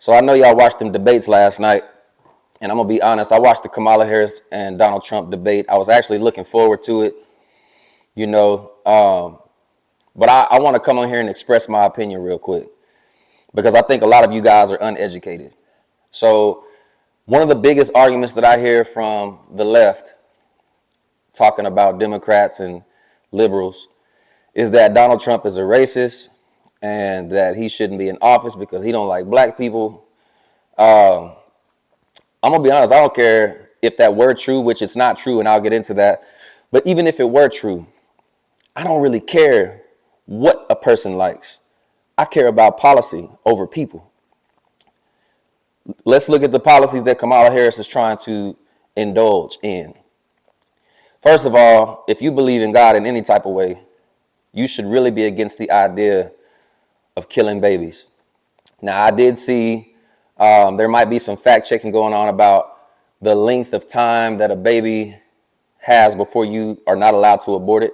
So I know y'all watched them debates last night, and I'm gonna be honest, I watched the Kamala Harris and Donald Trump debate. I was actually looking forward to it, you know, but I want to come on here and express my opinion real quick, because I think a lot of you guys are uneducated. So one of the biggest arguments that I hear from the left talking about Democrats and liberals is that Donald Trump is a racist and that he shouldn't be in office because he don't like black people. I'm gonna be honest, I don't care if that were true, which it's not true, and I'll get into that. But even if it were true, I don't really care what a person likes. I care about policy over people. Let's look at the policies that Kamala Harris is trying to indulge in. First of all, if you believe in God in any type of way, you should really be against the idea of killing babies. Now, I did see there might be some fact checking going on about the length of time that a baby has before you are not allowed to abort it.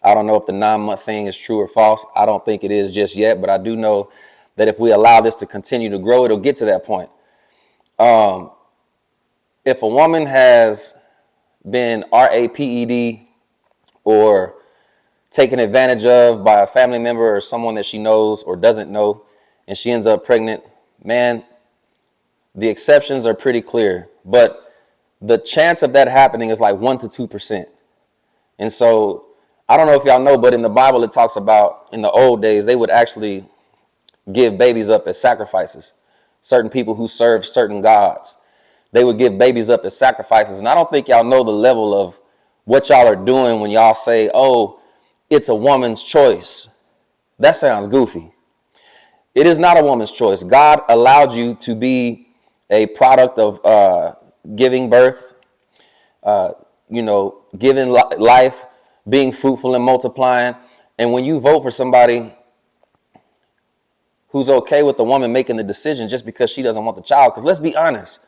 I don't know if the 9-month thing is true or false. I don't think it is just yet, but I do know that if we allow this to continue to grow, it'll get to that point. If a woman has been raped or taken advantage of by a family member or someone that she knows or doesn't know, and she ends up pregnant, man, the exceptions are pretty clear, but the chance of that happening is like 1% to 2%. And so I don't know if y'all know, but in the Bible, it talks about in the old days, they would actually give babies up as sacrifices. Certain people who served certain gods, they would give babies up as sacrifices. And I don't think y'all know the level of what y'all are doing when y'all say, oh, it's a woman's choice. That sounds goofy. It is not a woman's choice. God allowed you to be a product of giving birth, giving life, being fruitful and multiplying. And when you vote for somebody who's okay with the woman making the decision just because she doesn't want the child, because let's be honest,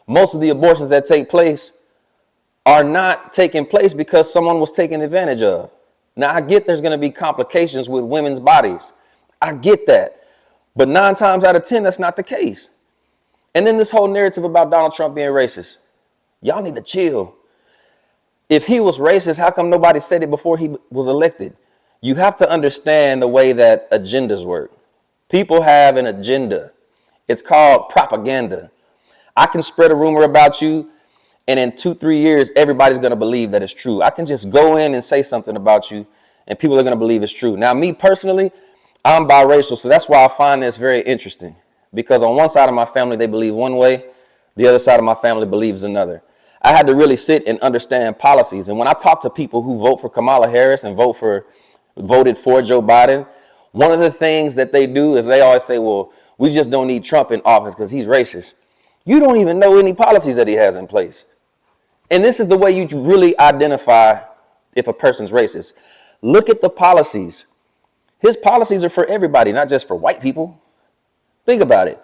most of the abortions that take place are not taking place because someone was taken advantage of. Now, I get there's going to be complications with women's bodies. I get that. But 9 times out of 10, that's not the case. And then this whole narrative about Donald Trump being racist. Y'all need to chill. If he was racist, how come nobody said it before he was elected? You have to understand the way that agendas work. People have an agenda. It's called propaganda. I can spread a rumor about you, and in 2-3 years, everybody's going to believe that it's true. I can just go in and say something about you, and people are going to believe it's true. Now, me personally, I'm biracial, so that's why I find this very interesting. Because on one side of my family, they believe one way. The other side of my family believes another. I had to really sit and understand policies. And when I talk to people who vote for Kamala Harris and voted for Joe Biden, one of the things that they do is they always say, well, we just don't need Trump in office because he's racist. You don't even know any policies that he has in place. And this is the way you really identify if a person's racist. Look at the policies. His policies are for everybody, not just for white people. Think about it.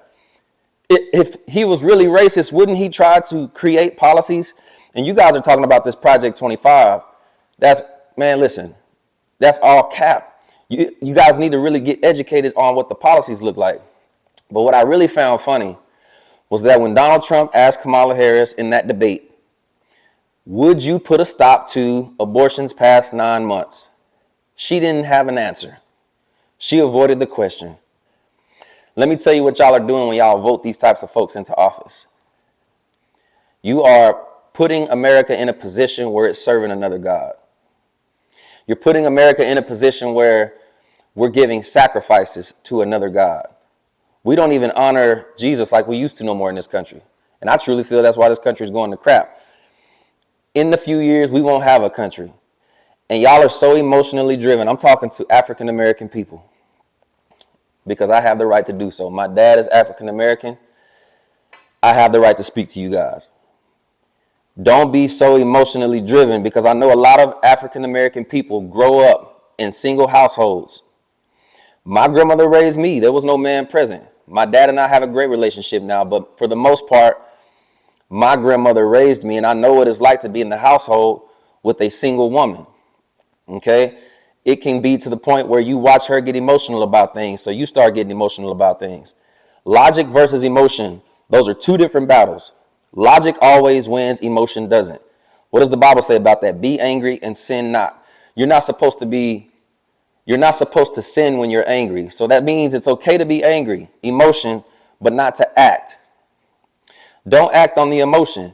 If he was really racist, wouldn't he try to create policies? And you guys are talking about this Project 25. Listen, that's all cap. You guys need to really get educated on what the policies look like. But what I really found funny was that when Donald Trump asked Kamala Harris in that debate, would you put a stop to abortions past 9 months? She didn't have an answer. She avoided the question. Let me tell you what y'all are doing when y'all vote these types of folks into office. You are putting America in a position where it's serving another God. You're putting America in a position where we're giving sacrifices to another God. We don't even honor Jesus like we used to no more in this country. And I truly feel that's why this country is going to crap. In the few years, we won't have a country. And y'all are so emotionally driven. I'm talking to African American people because I have the right to do so. My dad is African American. I have the right to speak to you guys. Don't be so emotionally driven, because I know a lot of African American people grow up in single households. My grandmother raised me. There was no man present. My dad and I have a great relationship now, but for the most part, my grandmother raised me, and I know what it's like to be in the household with a single woman. Okay? It can be to the point where you watch her get emotional about things, so you start getting emotional about things. Logic versus emotion. Those are two different battles. Logic always wins, emotion doesn't. What does the Bible say about that? Be angry and sin not. You're not supposed to sin when you're angry. So that means it's okay to be angry, emotion, but not to act. Don't act on the emotion.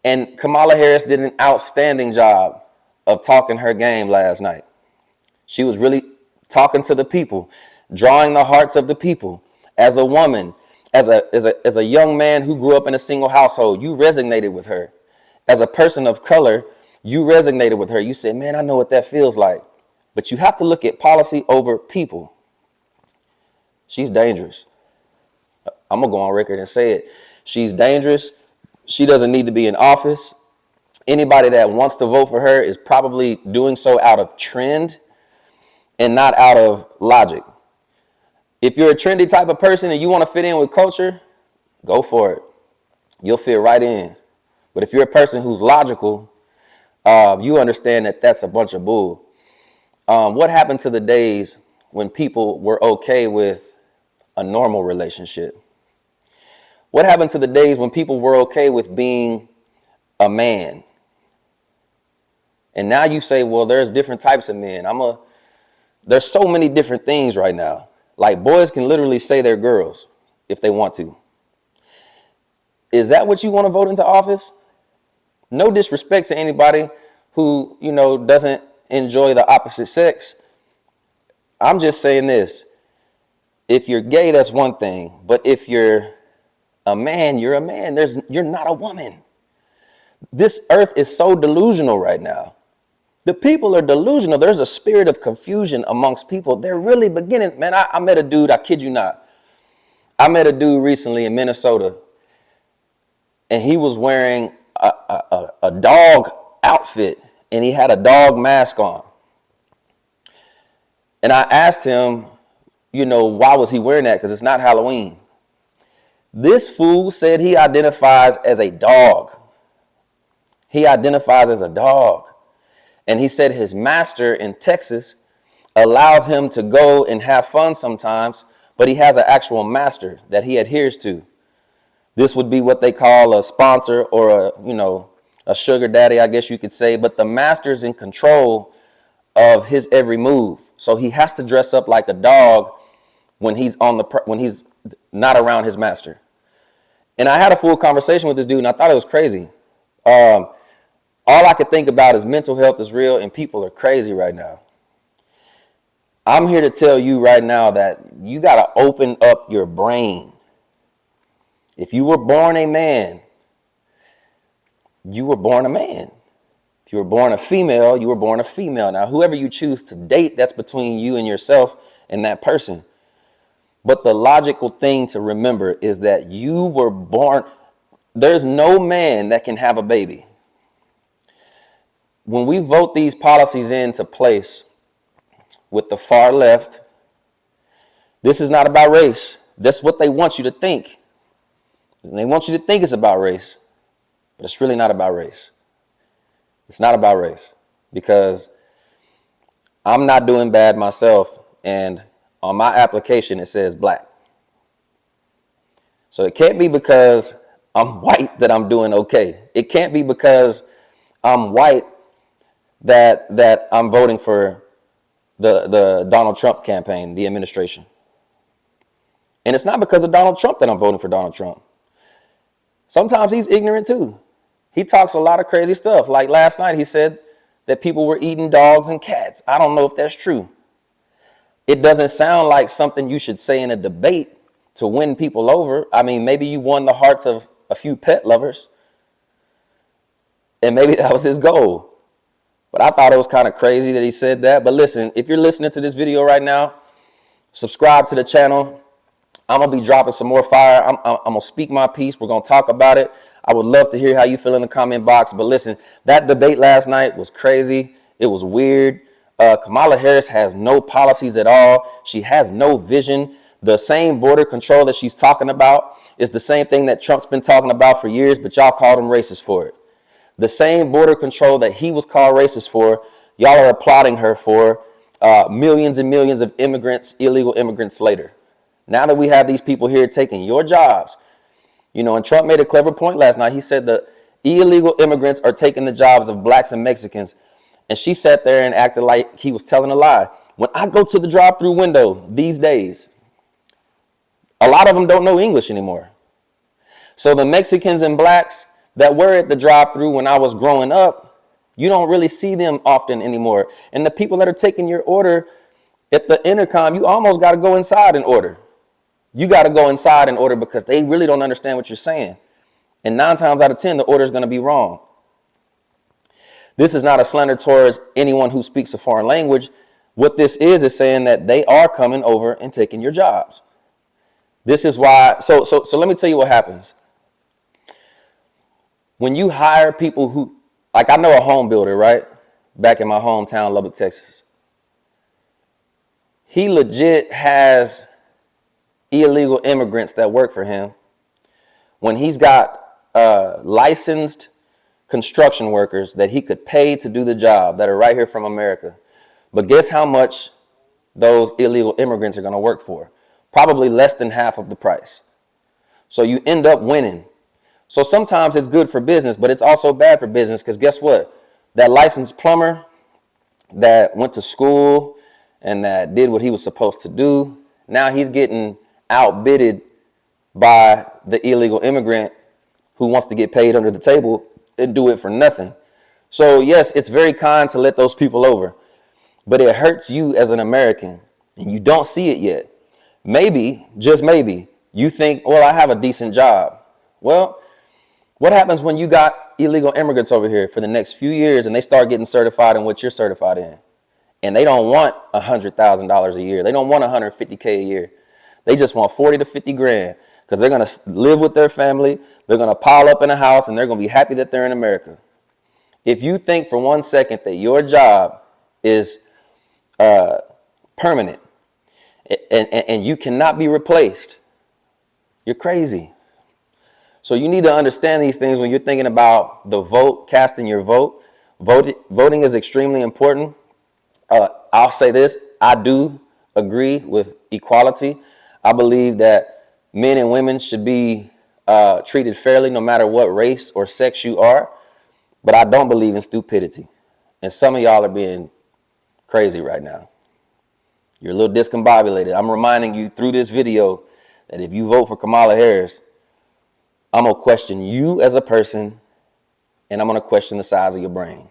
And Kamala Harris did an outstanding job of talking her game last night. She was really talking to the people, drawing the hearts of the people. As a woman, as a young man who grew up in a single household, you resonated with her. As a person of color, you resonated with her. You said, man, I know what that feels like. But you have to look at policy over people. She's dangerous. I'm going to go on record and say it. She's dangerous. She doesn't need to be in office. Anybody that wants to vote for her is probably doing so out of trend and not out of logic. If you're a trendy type of person and you want to fit in with culture, go for it. You'll fit right in. But if you're a person who's logical, you understand that that's a bunch of bull. What happened to the days when people were okay with a normal relationship? What happened to the days when people were okay with being a man? And now you say, well, there's different types of men. There's so many different things right now. Like, boys can literally say they're girls if they want to. Is that what you want to vote into office? No disrespect to anybody who, doesn't enjoy the opposite sex. I'm just saying this. If you're gay, that's one thing. But if you're a man, you're a man. You're not a woman. This earth is so delusional right now. The people are delusional. There's a spirit of confusion amongst people. They're really beginning. Man, I met a dude, I kid you not. I met a dude recently in Minnesota, and he was wearing a dog outfit, and he had a dog mask on. And I asked him, why was he wearing that? Because it's not Halloween. This fool said he identifies as a dog. He identifies as a dog. And he said his master in Texas allows him to go and have fun sometimes, but he has an actual master that he adheres to. This would be what they call a sponsor or a sugar daddy, I guess you could say. But the master's in control of his every move. So he has to dress up like a dog when he's not around his master. And I had a full conversation with this dude, and I thought it was crazy. All I could think about is mental health is real and people are crazy right now. I'm here to tell you right now that you got to open up your brain. If you were born a man, you were born a man. If you were born a female, you were born a female. Now, whoever you choose to date, that's between you and yourself and that person. But the logical thing to remember is that you were born. There's no man that can have a baby. When we vote these policies into place with the far left, this is not about race. That's what they want you to think. And they want you to think it's about race, but it's really not about race. It's not about race because I'm not doing bad myself, and on my application it says black. So it can't be because I'm white that I'm doing okay. It can't be because I'm white that I'm voting for the Donald Trump campaign, the administration. And it's not because of Donald Trump that I'm voting for Donald Trump. Sometimes he's ignorant too. He talks a lot of crazy stuff. Like last night, he said that people were eating dogs and cats. I don't know if that's true. It doesn't sound like something you should say in a debate to win people over. I mean, maybe you won the hearts of a few pet lovers, and maybe that was his goal. But I thought it was kind of crazy that he said that. But listen, if you're listening to this video right now, subscribe to the channel. I'm going to be dropping some more fire. I'm going to speak my piece. We're going to talk about it. I would love to hear how you feel in the comment box. But listen, that debate last night was crazy. It was weird. Kamala Harris has no policies at all. She has no vision. The same border control that she's talking about is the same thing that Trump's been talking about for years, but y'all called him racist for it. The same border control that he was called racist for, y'all are applauding her for millions and millions of immigrants, illegal immigrants later. Now that we have these people here taking your jobs, you know, and Trump made a clever point last night. He said the illegal immigrants are taking the jobs of blacks and Mexicans. And she sat there and acted like he was telling a lie. When I go to the drive-through window these days, a lot of them don't know English anymore. So the Mexicans and blacks that were at the drive-through when I was growing up, you don't really see them often anymore. And the people that are taking your order at the intercom, you almost got to go inside and order. You got to go inside and order because they really don't understand what you're saying. And 9 times out of 10, the order is going to be wrong. This is not a slander towards anyone who speaks a foreign language. What this is saying that they are coming over and taking your jobs. This is why. So let me tell you what happens. When you hire people who, like I know a home builder, right? Back in my hometown, Lubbock, Texas. He legit has illegal immigrants that work for him. When he's got licensed construction workers that he could pay to do the job that are right here from America. But guess how much those illegal immigrants are going to work for? Probably less than half of the price. So you end up winning. So sometimes it's good for business, but it's also bad for business because guess what? That licensed plumber that went to school and that did what he was supposed to do, now he's getting outbidded by the illegal immigrant who wants to get paid under the table and do it for nothing. So yes, it's very kind to let those people over, but it hurts you as an American and you don't see it yet. Maybe, just maybe, you think, well, I have a decent job. Well, what happens when you got illegal immigrants over here for the next few years and they start getting certified in what you're certified in? And they don't want $100,000 a year. They don't want $150K a year. They just want 40 to 50 grand because they're going to live with their family. They're going to pile up in a house and they're going to be happy that they're in America. If you think for 1 second that your job is permanent and you cannot be replaced, you're crazy. So you need to understand these things when you're thinking about the vote, casting your vote. Voting is extremely important. I'll say this, I do agree with equality. I believe that men and women should be treated fairly no matter what race or sex you are. But I don't believe in stupidity. And some of y'all are being crazy right now. You're a little discombobulated. I'm reminding you through this video that if you vote for Kamala Harris, I'm going to question you as a person and I'm going to question the size of your brain.